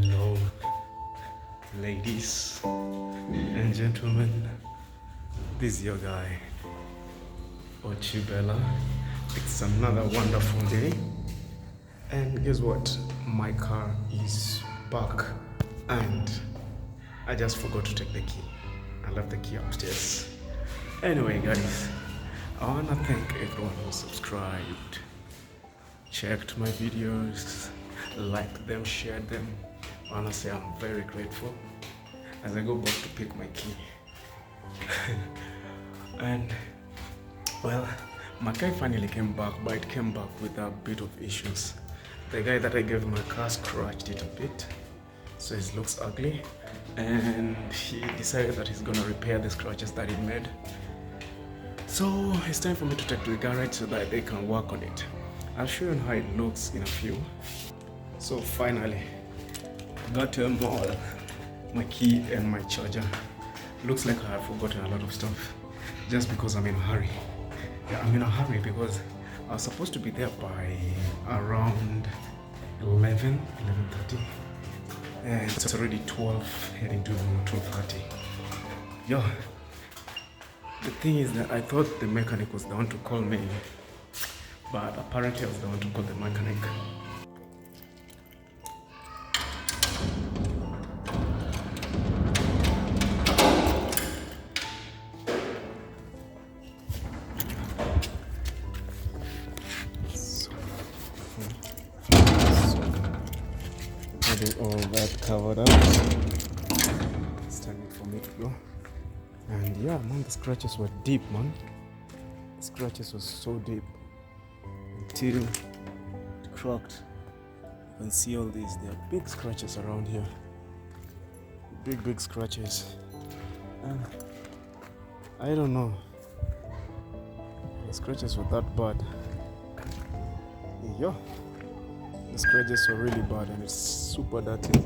Hello, ladies and gentlemen. This is your guy, Ochibella. It's another wonderful day. And guess what? My car is back. And I just forgot to take the key. I left the key upstairs. Anyway, guys, I want to thank everyone who subscribed, checked my videos, liked them, shared them. Honestly, I'm very grateful as I go back to pick my key. And well, my car finally came back, but it came back with a bit of issues. The guy that I gave my car scratched it a bit, so it looks ugly, and he decided that he's gonna repair the scratches that it made. So it's time for me to take to the garage so that they can work on it. I'll show you how it looks in a few. So finally, got them all, my key and my charger. Looks like I have forgotten a lot of stuff just because I'm in a hurry. Yeah, I'm in a hurry because I was supposed to be there by around 11:30. And it's already 12, heading to 12:30. Yo, the thing is that I thought the mechanic was the one to call me, but apparently I was the one to call the mechanic. Getting all that covered up. It's time for me to go. And yeah, man, the scratches were deep, man. The scratches were so deep until it cracked. You can see all these. There are big scratches around here. Big scratches. And I don't know. The scratches were that bad. Yeah. The scratches were really bad and it's super dirty.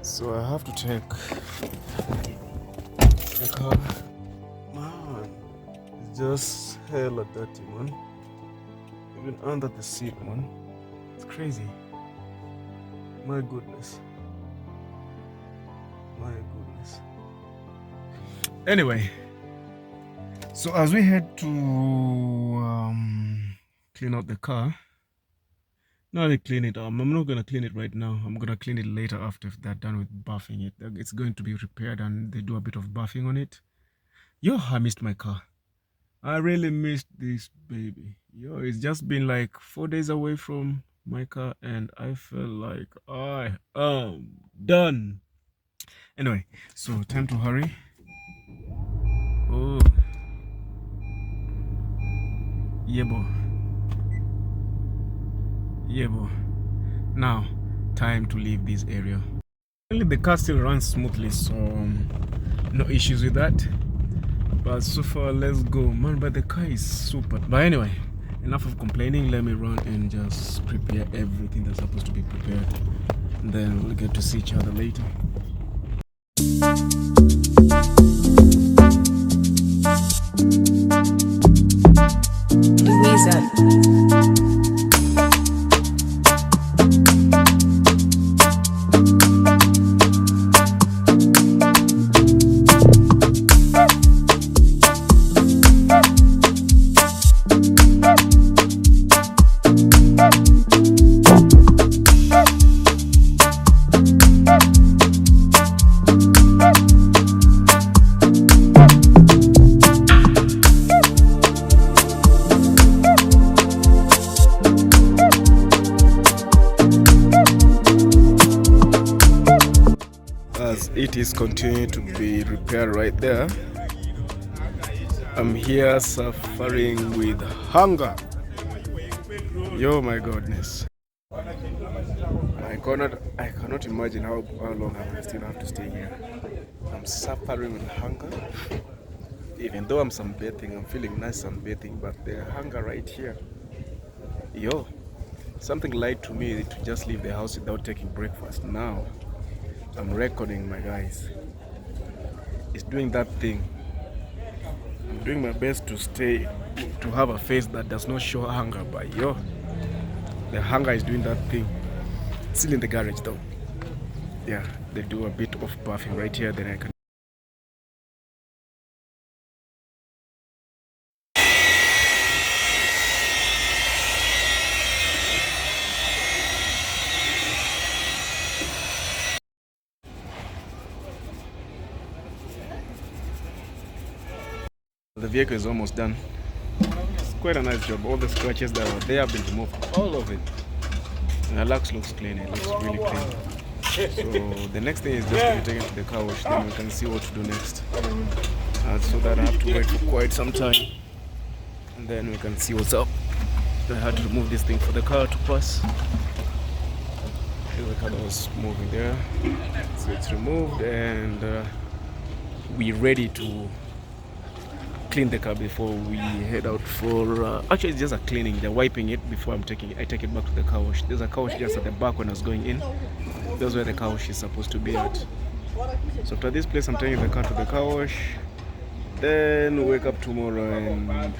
So I have to take the car. Man, it's just hella dirty, man. Even under the seat, man. It's crazy. My goodness. My goodness. Anyway, so as we head to clean out the car. No, they clean it. I'm not gonna clean it right now. I'm gonna clean it later after they're done with buffing it. It's going to be repaired and they do a bit of buffing on it. Yo, I missed my car. I really missed this baby. Yo, it's just been like 4 days away from my car and I feel like I am done. Anyway, so time to hurry. Oh, yeah, boy. Yeah, bro. Now, time to leave this area. The car still runs smoothly, so no issues with that. But so far, let's go, man. But the car is super. But anyway, enough of complaining. Let me run and just prepare everything that's supposed to be prepared. And then we'll get to see each other later. Louisa. It is continuing to be repaired right there. I'm here suffering with hunger. Yo, my goodness. I cannot imagine how long I will still have to stay here. I'm suffering with hunger. Even though I'm sunbathing, I'm feeling nice sunbathing, but the hunger right here. Yo, something lied to me to just leave the house without taking breakfast. Now, I'm recording, my guys. It's doing that thing. I'm doing my best to have a face that does not show hunger, but yo, the hunger is doing that thing. Still in the garage though. Yeah, they do a bit of buffing right here, then I can. The vehicle is almost done. It's quite a nice job. All the scratches that were there have been removed. All of it. And the Lux looks clean. It looks really clean. So the next thing is just to be taken to the car wash. Then we can see what to do next. So that I have to wait for quite some time. And then we can see what's up. I had to remove this thing for the car to pass. The car that was moving there. So it's removed and we're ready to clean the car before we head out for actually it's just a cleaning. They're wiping it before I take it back to the car wash. There's a car wash just at the back when I was going in. That's where the car wash is supposed to be at. So after this place I'm taking the car to the car wash, then we wake up tomorrow and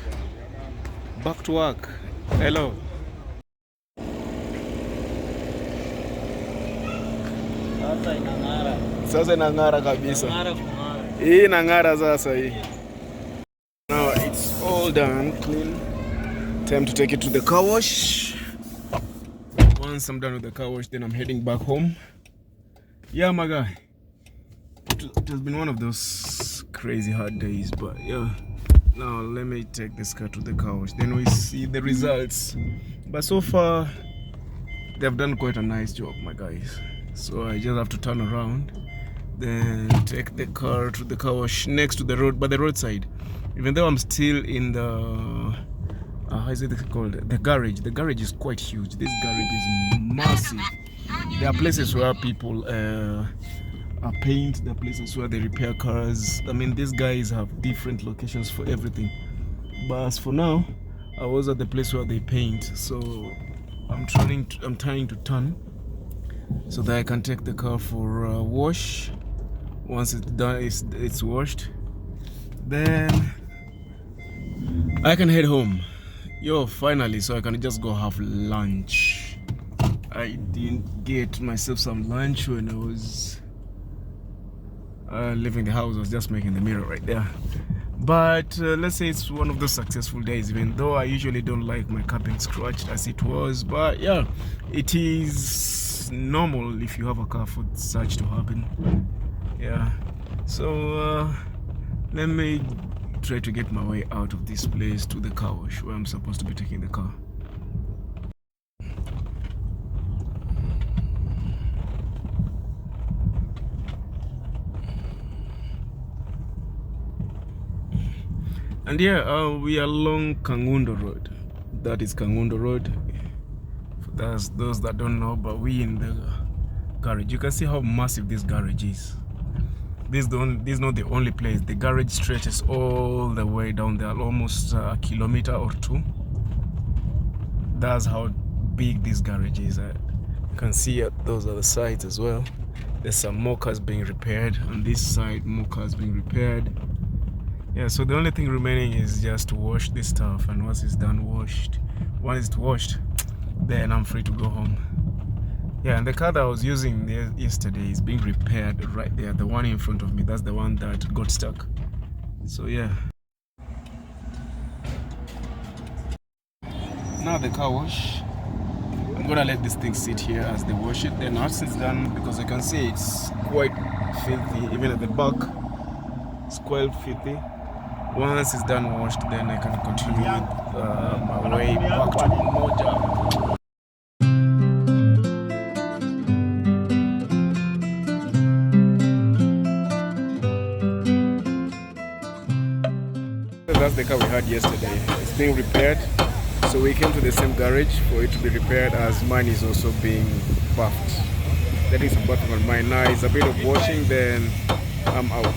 back to work. Hello. Sasa inang'ara kabisa. Hii inang'ara sasa hii. Now it's all done, clean. Time to take it to the car wash. Once I'm done with the car wash, then I'm heading back home. Yeah, my guy. It has been one of those crazy hard days, but yeah. Now let me take this car to the car wash. Then we see the results. But so far, they've done quite a nice job, my guys. So I just have to turn around, then take the car to the car wash next to the road, by the roadside. Even though I'm still in the how is it called? The garage. The garage is quite huge. This garage is massive. There are places where people paint. There are places where they repair cars. I mean, these guys have different locations for everything. But as for now, I was at the place where they paint. So I'm trying to turn so that I can take the car for a wash. Once it's done, it's washed, then I can head home. Yo, finally, so I can just go have lunch. I didn't get myself some lunch when I was leaving the house. I was just making the mirror right there. But let's say it's one of those successful days, even though I usually don't like my car being scratched as it was. But yeah, it is normal if you have a car for such to happen. Yeah, so let me try to get my way out of this place to the car wash where I'm supposed to be taking the car. And yeah, we are along Kangundo Road. That is Kangundo Road. For those that don't know, but we in the garage. You can see how massive this garage is. This is not the only place. The garage stretches all the way down there, almost a kilometer or two. That's how big this garage is. You can see those are the sides as well. There's some more cars being repaired. On this side, more cars being repaired. Yeah, so the only thing remaining is just to wash this stuff, and once it's done once it's washed, then I'm free to go home. Yeah, and the car that I was using yesterday is being repaired right there. The one in front of me, that's the one that got stuck. So yeah. Now the car wash. I'm gonna let this thing sit here as they wash it. Then once it's done, because I can see it's quite filthy, even at the back, it's quite filthy. Once it's done washed, then I can continue with my way back to Moja. That's the car we had yesterday. It's being repaired. So we came to the same garage for it to be repaired, as mine is also being buffed. That is some buffing on mine. Now it's a bit of washing, then I'm out.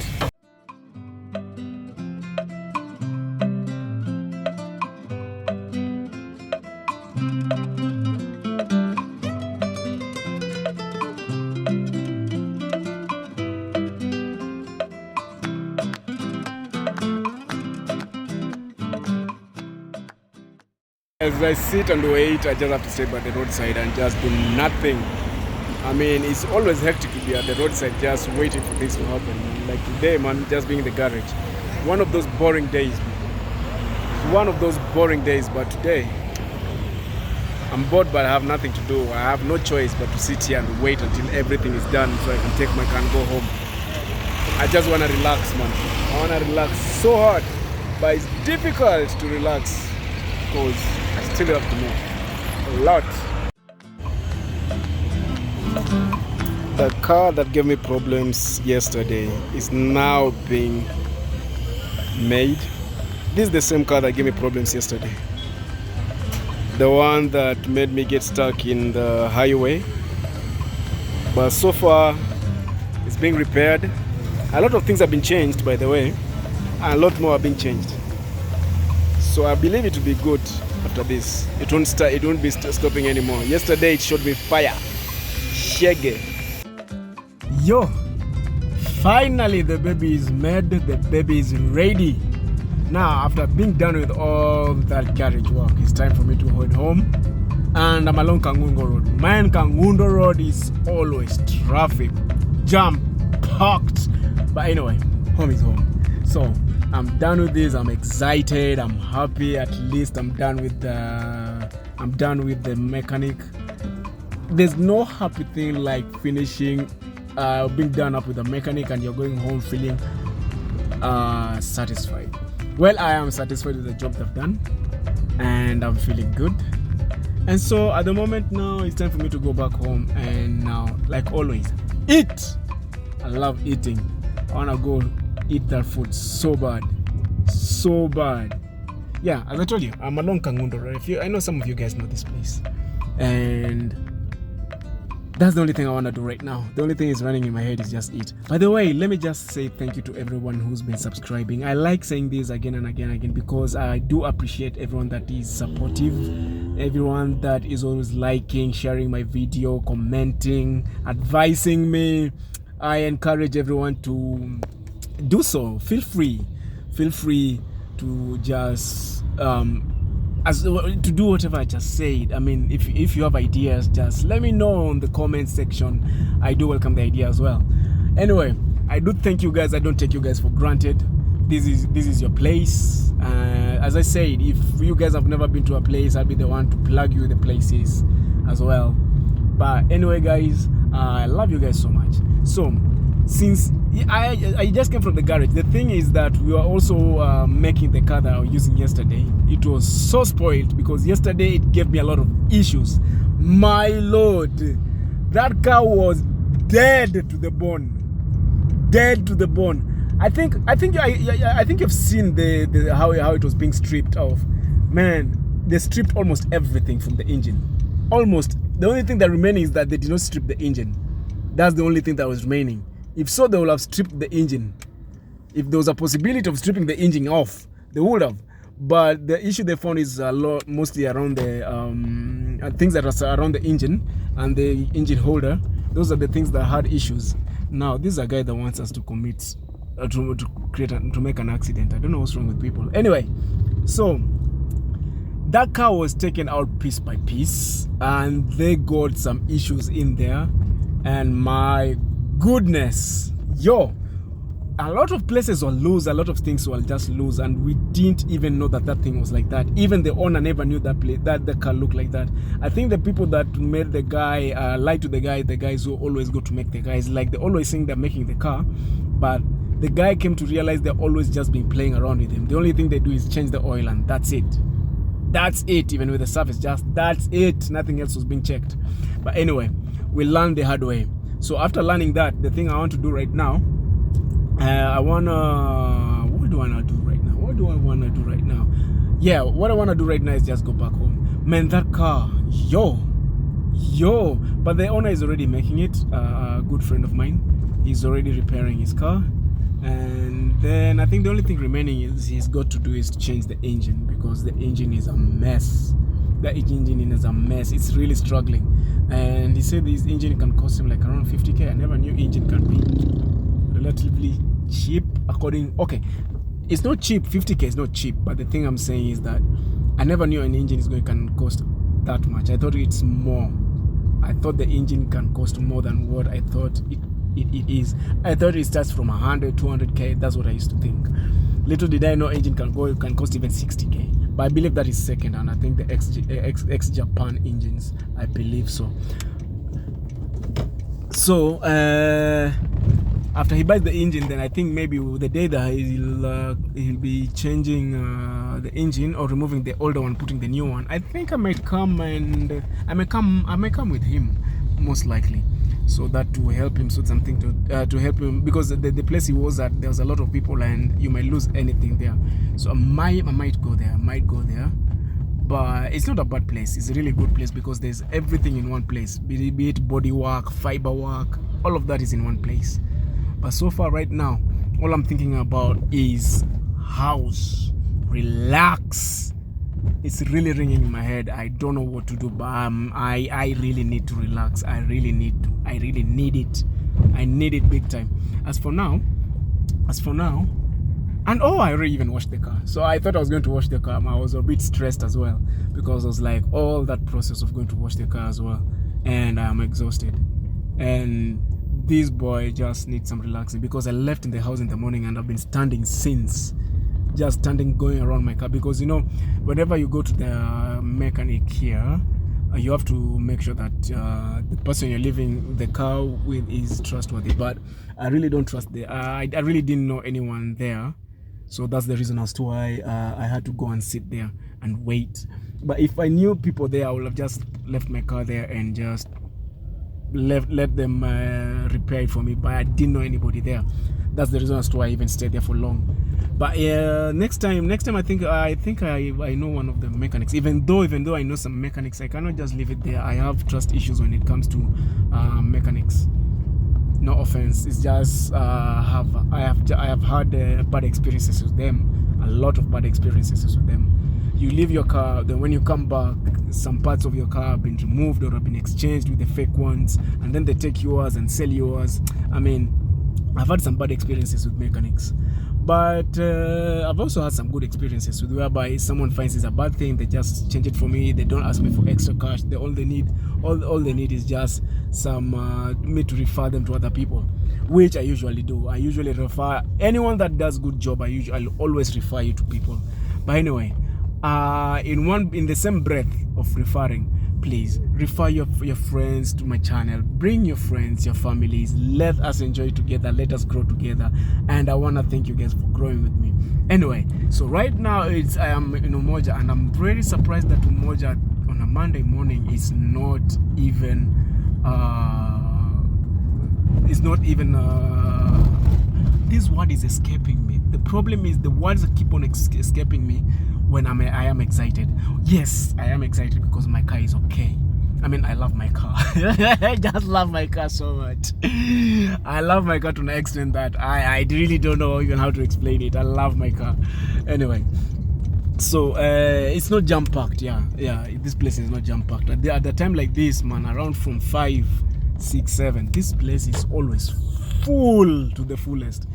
As I sit and wait, I just have to stay by the roadside and just do nothing. I mean, it's always hectic to be at the roadside just waiting for things to happen. Man. Like today, man, just being in the garage. One of those boring days. One of those boring days, but today, I'm bored but I have nothing to do. I have no choice but to sit here and wait until everything is done so I can take my car and go home. I just want to relax, man. I want to relax so hard, but it's difficult to relax because I still have to move a lot. The car that gave me problems yesterday is now being made. This is the same car that gave me problems yesterday. The one that made me get stuck in the highway. But so far, it's being repaired. A lot of things have been changed, by the way, and a lot more have been changed. So I believe it will be good after this. It won't be stopping anymore. Yesterday it showed me fire. Shege. Yo, finally the baby is made. The baby is ready. Now, after being done with all that garage work, it's time for me to head home. And I'm along Kangundo Road. Man, Kangundo Road is always traffic, jam-packed. But anyway, home is home. So, I'm done with this. I'm excited. I'm happy. At least I'm done with the mechanic. There's no happy thing like finishing, being done up with the mechanic and you're going home feeling satisfied. Well, I am satisfied with the job I've done and I'm feeling good. And so at the moment now, it's time for me to go back home and now, like always, eat. I love eating. I want to go eat that food so bad. So bad. Yeah, as I told you, I'm along Kangundo, right? I know some of you guys know this place. And that's the only thing I want to do right now. The only thing is running in my head is just eat. By the way, let me just say thank you to everyone who's been subscribing. I like saying this again and again because I do appreciate everyone that is supportive, everyone that is always liking, sharing my video, commenting, advising me. I encourage everyone to do so. Feel free to just to do whatever I just said. I mean, if you have ideas, just let me know in the comment section. I do welcome the idea as well. Anyway, I do thank you guys. I don't take you guys for granted. This is your place. As I said, if you guys have never been to a place, I'll be the one to plug you the places as well. But anyway, guys, I love you guys so much. So since I just came from the garage, the thing is that we were also making the car that I was using yesterday. It was so spoiled because yesterday it gave me a lot of issues. My lord, that car was dead to the bone. Dead to the bone. I think you've seen the how it was being stripped off. Man, they stripped almost everything from the engine. Almost. The only thing that remaining is that they did not strip the engine. That's the only thing that was remaining. If so, they would have stripped the engine. If there was a possibility of stripping the engine off, they would have. But the issue they found is a lot, mostly around the things that are around the engine and the engine holder. Those are the things that had issues. Now, this is a guy that wants us to commit, to make an accident. I don't know what's wrong with people. Anyway, so that car was taken out piece by piece, and they got some issues in there. And my goodness, yo, a lot of places will lose, a lot of things will just lose, and we didn't even know that thing was like that. Even the owner never knew that the car looked like that. I think the people that made the guy lied to the guys who always go to make the guys, like they always think they're making the car, but the guy came to realize they're always just been playing around with him. The only thing they do is change the oil and that's it. That's it. Even with the surface, just that's it. Nothing else was being checked. But anyway, we learned the hard way. So after learning that, the thing I want to do right now, what do I want to do right now? Yeah, what I want to do right now is just go back home. Man, that car, yo. But the owner is already making it. A good friend of mine, he's already repairing his car. And then I think the only thing remaining is he's got to do is to change the engine, because the engine is a mess. The engine is a mess. It's really struggling. And he said this engine can cost him like around 50k. I never knew engine can be relatively cheap. Okay, it's not cheap. 50k is not cheap. But the thing I'm saying is that I never knew an engine can cost that much. I thought it's more. I thought the engine can cost more than what I thought it is. I thought it starts from 100, 200k. That's what I used to think. Little did I know engine can cost even 60k. But I believe that is second, and I think the X Japan engines, I believe so. So after he buys the engine, then I think maybe the day that he'll be changing the engine or removing the older one, putting the new one, I think I might come and I may come with him, most likely, so that to help him sort something to help him, because the place he was at, there was a lot of people and you might lose anything there. So I might go there, but it's not a bad place. It's a really good place because there's everything in one place, be it body work, fiber work, all of that is in one place. But so far right now, all I'm thinking about is house, relax. It's really ringing in my head. I don't know what to do, but I really need to relax. I really need it. I need it big time. As for now, and I already even washed the car. So I thought I was going to wash the car. I was a bit stressed as well, because I was like, all that process of going to wash the car as well, and I'm exhausted. And this boy just needs some relaxing, because I left in the house in the morning and I've been standing since. Just standing, going around my car, because you know, whenever you go to the mechanic here, you have to make sure that the person you're leaving the car with is trustworthy. But I really don't trust I really didn't know anyone there, so that's the reason as to why I had to go and sit there and wait. But if I knew people there, I would have just left my car there and just let them repair it for me. But I didn't know anybody there. That's the reason as to why I even stayed there for long. But next time I think I know one of the mechanics. Even though I know some mechanics, I cannot just leave it there. I have trust issues when it comes to mechanics. No offense, it's just I have had bad experiences with them. A lot of bad experiences with them. You leave your car, then when you come back, some parts of your car have been removed or have been exchanged with the fake ones, and then they take yours and sell yours. I mean, I've had some bad experiences with mechanics, but I've also had some good experiences with whereby someone finds it's a bad thing, they just change it for me. They don't ask me for extra cash. All they need is just some me to refer them to other people, which I usually do. I usually refer anyone that does good job. I'll always refer you to people. But anyway, in the same breath of referring, please refer your friends to my channel. Bring your friends, your families. Let us enjoy together. Let us grow together. And I want to thank you guys for growing with me. Anyway, so right now I am in Umoja, and I'm really surprised that Umoja on a Monday morning is not even this word is escaping me. The problem is the words keep on escaping me when I am excited. Yes, I am excited because my car is okay. I mean, I love my car. I just love my car so much. I love my car to an extent that I really don't know even how to explain it. I love my car. Anyway, so it's not jam packed. Yeah, this place is not jam packed. At the time like this, man, around from 5, 6, 7, this place is always full to the fullest.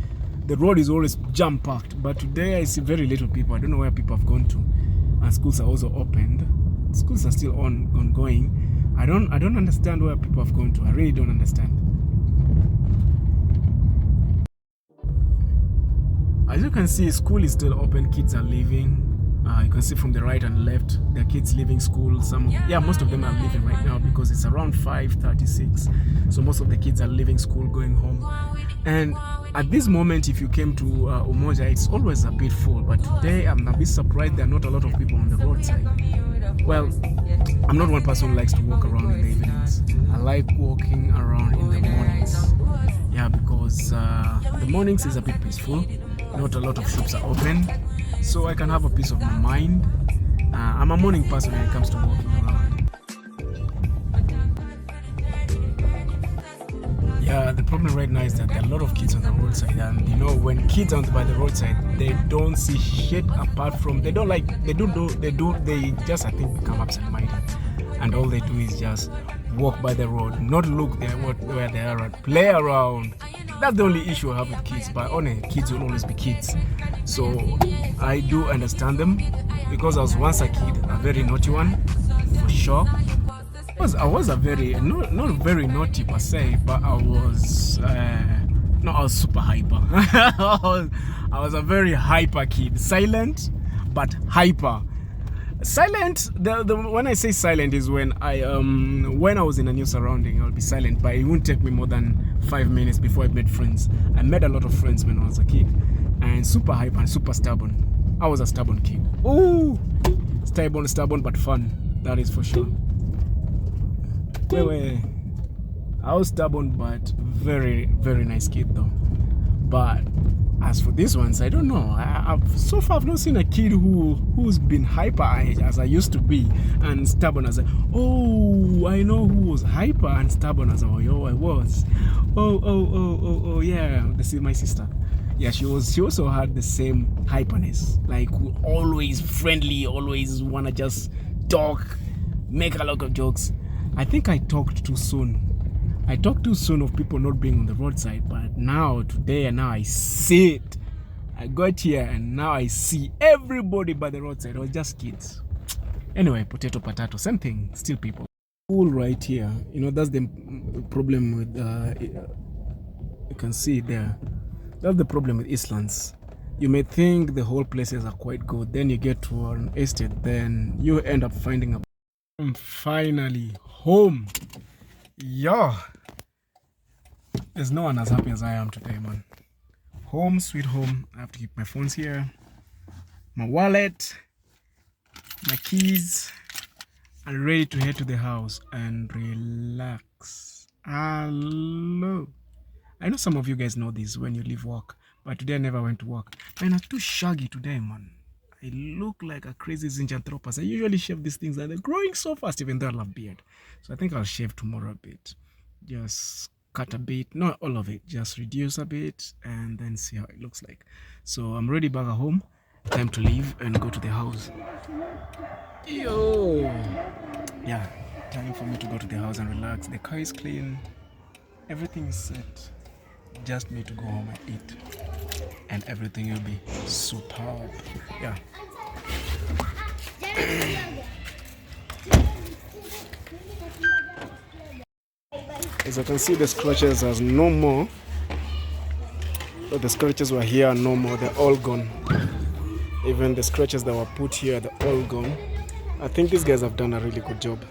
The road is always jam packed, but today I see very little people. I don't know where people have gone to. And schools are also opened. Schools are still ongoing. I don't understand where people have gone to. I really don't understand. As you can see, school is still open. Kids are leaving. You can see from the right and left, there are kids leaving school. Most of them are leaving right now because it's around 5:36. So most of the kids are leaving school, going home. And at this moment, if you came to Umoja, it's always a bit full. But today, I'm a bit surprised there are not a lot of people on the roadside. Well, I'm not one person who likes to walk around in the evenings. I like walking around in the mornings. Yeah, because the mornings is a bit peaceful. Not a lot of shops are open, so I can have a peace of my mind. I'm a morning person when it comes to walking around. Yeah, the problem right now is that there are a lot of kids on the roadside, and you know, when kids are by the roadside, they don't see shit apart from they just I think become absent-minded, and all they do is just walk by the road, not look there where they are at, play around. That's the only issue I have with kids, but honestly, kids will always be kids. So I do understand them, because I was once a kid, a very naughty one, for sure. I was a very not very naughty per se, but I was I was super hyper. I was a very hyper kid, silent but hyper. Silent. The when I say silent is when I was in a new surrounding, I'll be silent, but it won't take me more than 5 minutes before I made friends. I made a lot of friends when I was a kid, and super hyper and super stubborn. I was a stubborn kid. Ooh, stubborn but fun. That is for sure. Wait. I was stubborn but very, very nice kid though. But as for these ones, I don't know. I've not seen a kid who's been hyper as I used to be and stubborn as I know who was hyper and stubborn as I was. Oh yeah. This is my sister. Yeah, she also had the same hyperness. Like always friendly, always wanna just talk, make a lot of jokes. I think I talked too soon. I talked too soon of people not being on the roadside, but today I see it. I got here and now I see everybody by the roadside. It was just kids. Anyway, potato, same thing, still people. School right here, that's the problem with, you can see it there. That's the problem with Eastlands. You may think the whole places are quite good, then you get to an estate, then you end up finding I'm finally home. Yeah. There's no one as happy as I am today, man. Home, sweet home. I have to keep my phones here, my wallet, my keys, and ready to head to the house and relax. Hello. I know some of you guys know this when you leave work, but today I never went to work. Man, I'm too shaggy today, man. I look like a crazy Zinjanthropus. I usually shave these things and they're growing so fast, even though I love beard. So I think I'll shave tomorrow a bit. Just cut a bit, not all of it, just reduce a bit and then see how it looks like. So I'm ready back at home. Time to leave and go to the house. Yo! Yeah, time for me to go to the house and relax. The car is clean. Everything is set. Just me to go home and eat. And everything will be superb. Yeah. As you can see, the scratches are no more. But the scratches were here, no more. They're all gone. Even the scratches that were put here, they're all gone. I think these guys have done a really good job.